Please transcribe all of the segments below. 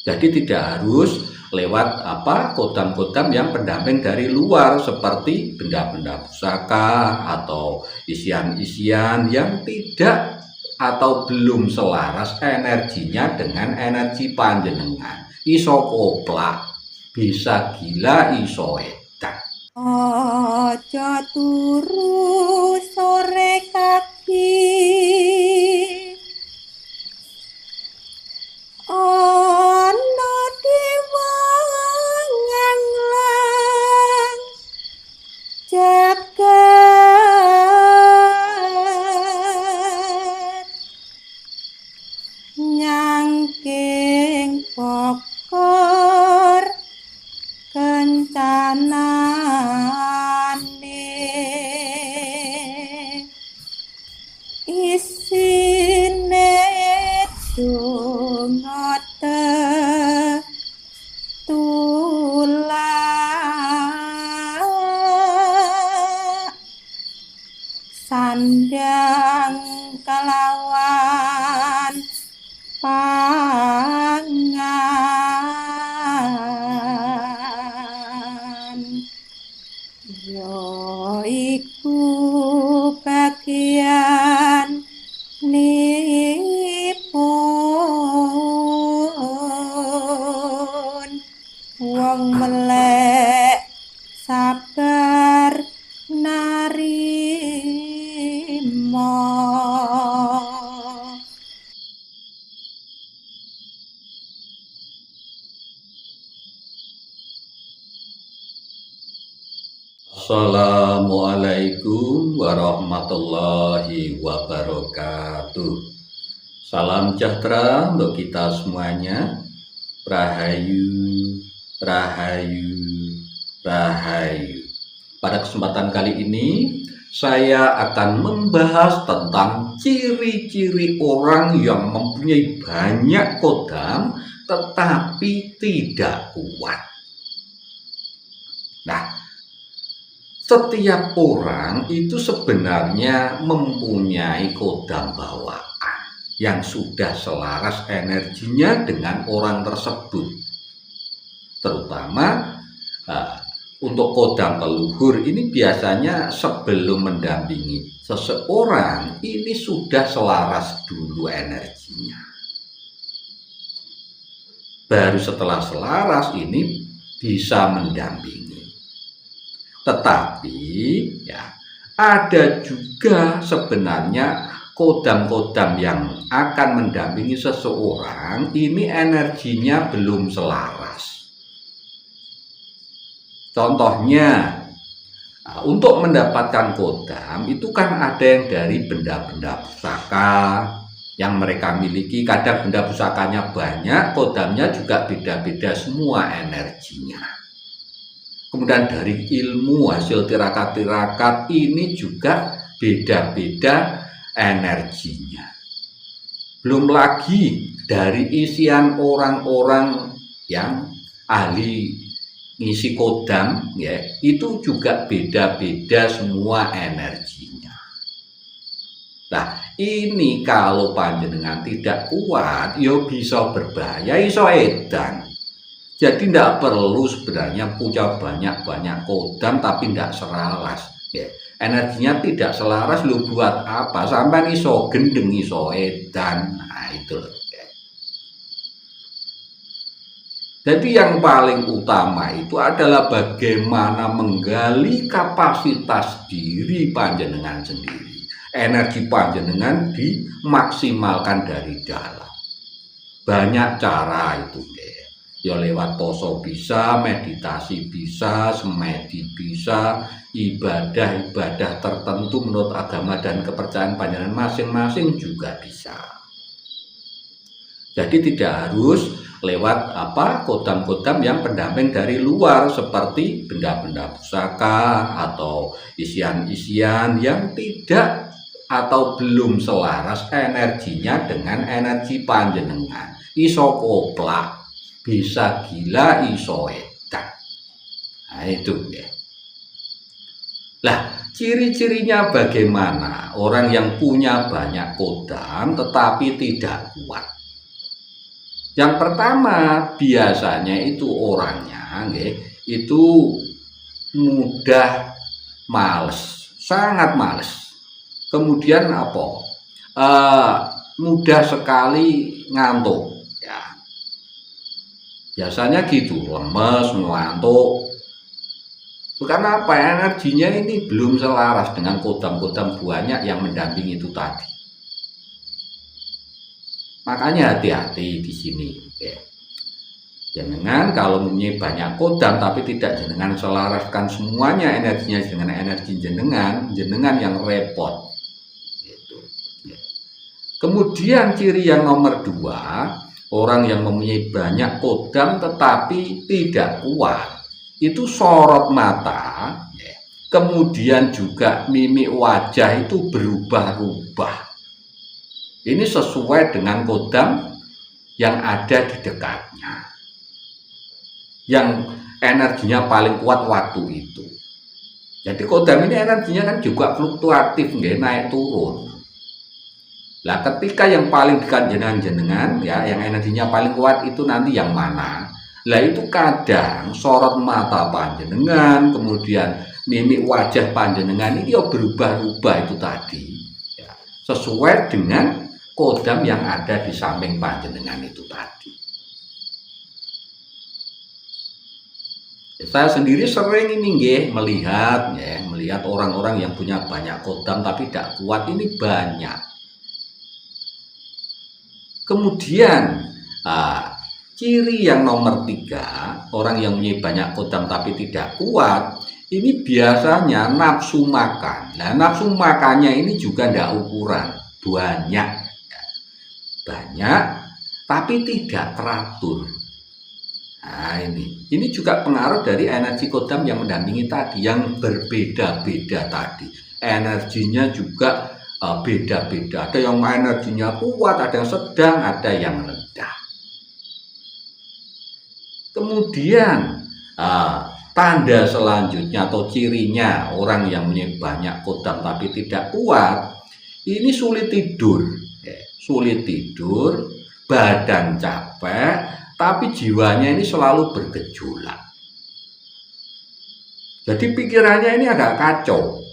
Jadi tidak harus lewat kodam-kodam yang pendamping dari luar seperti benda-benda pusaka atau isian-isian yang tidak atau belum selaras energinya dengan energi panjenengan. Iso koplak, bisa gila, iso edan. Ojo turu sore kaki, ono dewa nganglang jagat, nyangking pokor kencanane, isine donga tetulak, sandang kelawan pangan, yo iku bagian nipun wong melek sabar narima. Assalamualaikum warahmatullahi wabarakatuh. Salam sejahtera untuk kita semuanya. Rahayu, rahayu, rahayu. Pada kesempatan kali ini saya akan membahas tentang ciri-ciri orang yang mempunyai banyak kodam tetapi tidak kuat. Nah, setiap orang itu sebenarnya mempunyai kodam bawaan yang sudah selaras energinya dengan orang tersebut. Terutama untuk kodam leluhur ini biasanya sebelum mendampingi seseorang ini sudah selaras dulu energinya. Baru setelah selaras ini bisa mendampingi. Tetapi ya ada juga sebenarnya kodam-kodam yang akan mendampingi seseorang ini energinya belum selaras. Contohnya, untuk mendapatkan kodam itu kan ada yang dari benda-benda pusaka yang mereka miliki. Kadang benda pusakanya banyak, kodamnya juga beda-beda semua energinya. Kemudian dari ilmu hasil tirakat-tirakat ini juga beda-beda energinya. Belum lagi dari isian orang-orang yang ahli ngisi kodam ya, itu juga beda-beda semua energinya. Nah, ini kalau panjenengan tidak kuat, ya bisa berbahaya, iso edan. Jadi tidak perlu sebenarnya punya banyak-banyak kodam tapi tidak selaras. Ya. Energinya tidak selaras, lu buat apa? Sampai iso gendeng, iso edan. Nah itu loh. Ya. Jadi yang paling utama itu adalah bagaimana menggali kapasitas diri panjenengan sendiri. Energi panjenengan dimaksimalkan dari dalam. Banyak cara itu. Ya lewat poso bisa, meditasi bisa, semedi bisa, ibadah-ibadah tertentu menurut agama dan kepercayaan panjenengan masing-masing juga bisa. Jadi tidak harus lewat kodam-kodam yang pendamping dari luar seperti benda-benda pusaka atau isian-isian yang tidak atau belum selaras energinya dengan energi panjenengan. Iso koplak, bisa gila, iso edan. Nah itu ya. Lah ciri-cirinya bagaimana orang yang punya banyak kodam tetapi tidak kuat? Yang pertama, biasanya itu orangnya itu mudah males, sangat males. Kemudian apa? Mudah sekali ngantuk. Ya, biasanya gitu, lemes, ngantuk. Karena apa? Energinya ini belum selaras dengan kodam-kodam banyak yang mendampingi itu tadi. Makanya hati-hati di sini. Jenengan kalau mempunyai banyak kodam tapi tidak jenengan selaraskan semuanya energinya dengan energi jenengan yang repot. Gitu. Kemudian ciri yang nomor 2, orang yang mempunyai banyak kodam tetapi tidak kuat, itu sorot mata, kemudian juga mimik wajah itu berubah-ubah. Ini sesuai dengan kodam yang ada di dekatnya, yang energinya paling kuat waktu itu. Jadi kodam ini energinya kan juga fluktuatif, naik turun. Nah, ketika yang paling dekat jenengan ya, yang energinya paling kuat itu nanti yang mana? Lah itu kadang sorot mata panjenengan, kemudian mimik wajah panjenengan ini berubah-ubah itu tadi, ya, sesuai dengan kodam yang ada di samping panjenengan itu tadi. Saya sendiri sering ini melihat orang-orang yang punya banyak kodam tapi tidak kuat ini banyak. Kemudian ciri yang nomor 3, orang yang punya banyak kodam tapi tidak kuat, ini biasanya nafsu makan. Nah, nafsu makannya ini juga tidak ukuran, banyak tapi tidak teratur. Nah, ini juga pengaruh dari energi kodam yang mendampingi tadi, yang berbeda-beda tadi. Energinya juga beda-beda. Ada yang energinya kuat, ada yang sedang, ada yang rendah. Kemudian tanda selanjutnya atau cirinya orang yang punya banyak kodam tapi tidak kuat, ini sulit tidur, badan capek, tapi jiwanya ini selalu bergejolak. Jadi pikirannya ini agak kacau,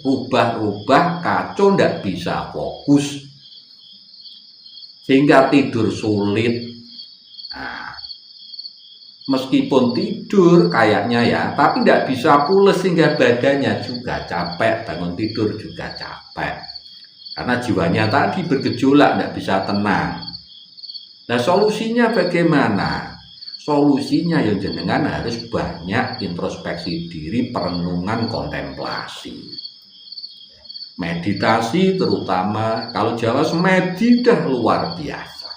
rubah-rubah, kacau, tidak bisa fokus, sehingga tidur sulit. Nah, meskipun tidur kayaknya ya, tapi tidak bisa pules sehingga badannya juga capek, bangun tidur juga capek. Karena jiwanya tadi bergejolak, tidak bisa tenang. Nah, solusinya bagaimana? Solusinya yang jenengan harus banyak introspeksi diri, perenungan, kontemplasi. Meditasi terutama, kalau Jawa semedi dah luar biasa.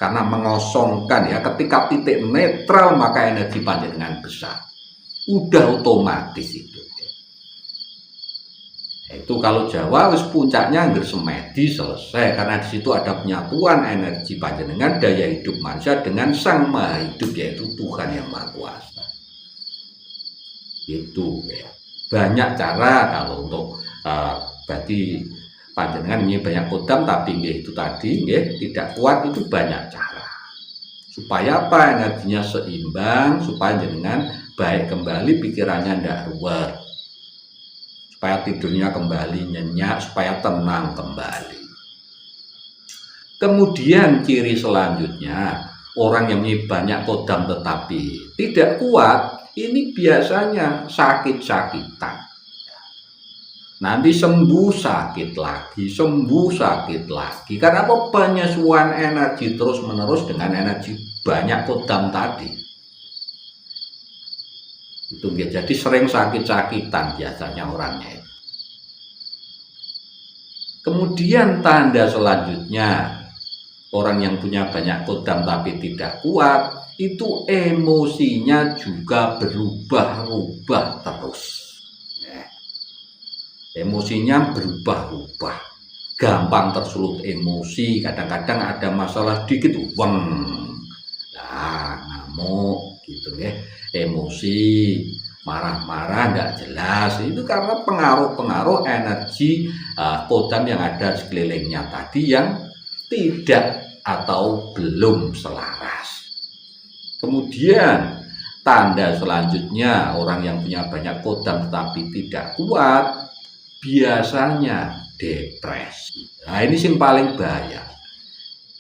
Karena mengosongkan ya, ketika titik netral maka energi panjenengan besar. Udah otomatis itu. Itu kalau Jawa wis puncaknya angger semedi selesai, karena di situ ada penyatuan energi panjenengan daya hidup manusia dengan Sang Maha Hidup, yaitu Tuhan yang Maha Kuasa. Itu ya. Banyak cara kalau untuk bagi panjenengan ini banyak kodam tapi itu tadi tidak kuat, itu banyak cara. Supaya apa? Energinya seimbang, supaya jenengan baik kembali, pikirannya tidak ruwet, supaya tidurnya kembali nyenyak, supaya tenang kembali. Kemudian ciri selanjutnya, orang yang punya banyak kodam tetapi tidak kuat, ini biasanya sakit-sakitan. Nanti sembuh sakit lagi, karena apa? Penyesuaian energi terus menerus dengan energi banyak kodam tadi. Itu jadi sering sakit-sakitan biasanya orangnya itu. Kemudian tanda selanjutnya, orang yang punya banyak kodam tapi tidak kuat, itu emosinya juga berubah-ubah terus. Emosinya berubah-ubah, gampang tersulut emosi, kadang-kadang ada masalah dikit, ngamuk gitu ya. Emosi, marah-marah, nggak jelas, itu karena pengaruh-pengaruh energi kodam yang ada sekelilingnya tadi yang tidak atau belum selaras. Kemudian tanda selanjutnya orang yang punya banyak kodam tetapi tidak kuat biasanya depresi. Nah ini yang paling bahaya.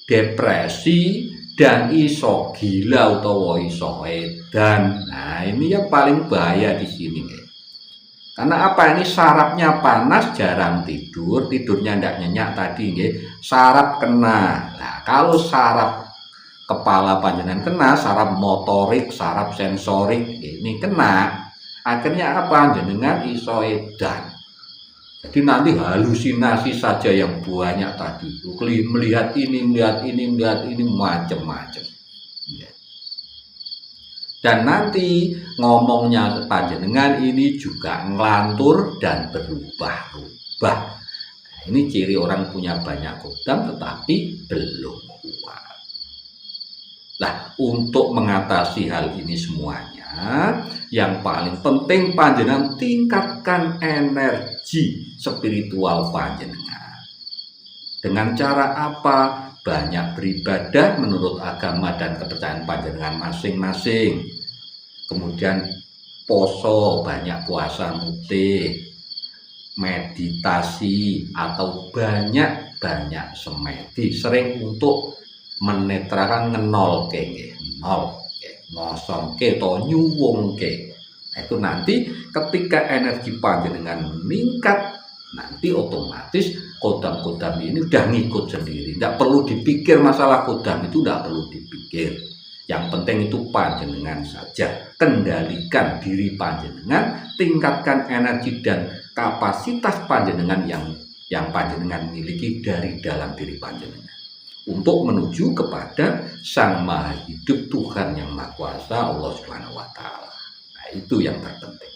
Depresi dan iso gila utawa iso edan. Nah ini yang paling bahaya di sini. Karena apa, ini sarafnya panas, jarang tidur, tidurnya tidak nyenyak tadi, saraf kena. Nah kalau saraf kepala panjenengan kena, saraf motorik, saraf sensorik ini kena, akhirnya apa, jenengan iso edan. Jadi nanti halusinasi saja yang banyak tadi, melihat ini macam-macam. Dan nanti ngomongnya panjenengan ini juga ngelantur dan berubah-ubah. Nah, ini ciri orang punya banyak kodam tetapi belum kuat. Nah, untuk mengatasi hal ini semuanya, yang paling penting panjenengan tingkatkan energi spiritual panjenengan. Dengan cara apa? Banyak beribadah menurut agama dan kepercayaan panjenengan masing-masing. Kemudian poso, banyak puasa mutih, meditasi atau banyak semedi, sering untuk menetrakan nol ngosong ke atau nyuwung ke. Itu nanti ketika energi panjenengan meningkat, nanti otomatis kodam-kodam ini udah ngikut sendiri. Tidak perlu dipikir masalah kodam itu, tidak perlu dipikir. Yang penting itu panjenengan saja. Kendalikan diri panjenengan, tingkatkan energi dan kapasitas panjenengan yang panjenengan miliki dari dalam diri panjenengan, untuk menuju kepada Sang Maha Hidup, Tuhan yang Maha Kuasa, Allah Subhanahu wa Ta'ala. Nah, itu yang terpenting.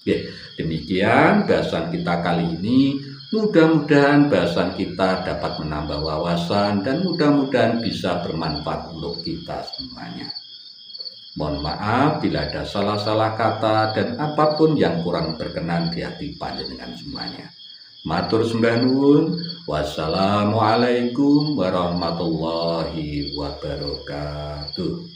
Oke, demikian bahasan kita kali ini. Mudah-mudahan bahasan kita dapat menambah wawasan dan mudah-mudahan bisa bermanfaat untuk kita semuanya. Mohon maaf bila ada salah-salah kata dan apapun yang kurang berkenan di hati panjenengan semuanya. Matur sembah nuwun. Wassalamualaikum warahmatullahi wabarakatuh.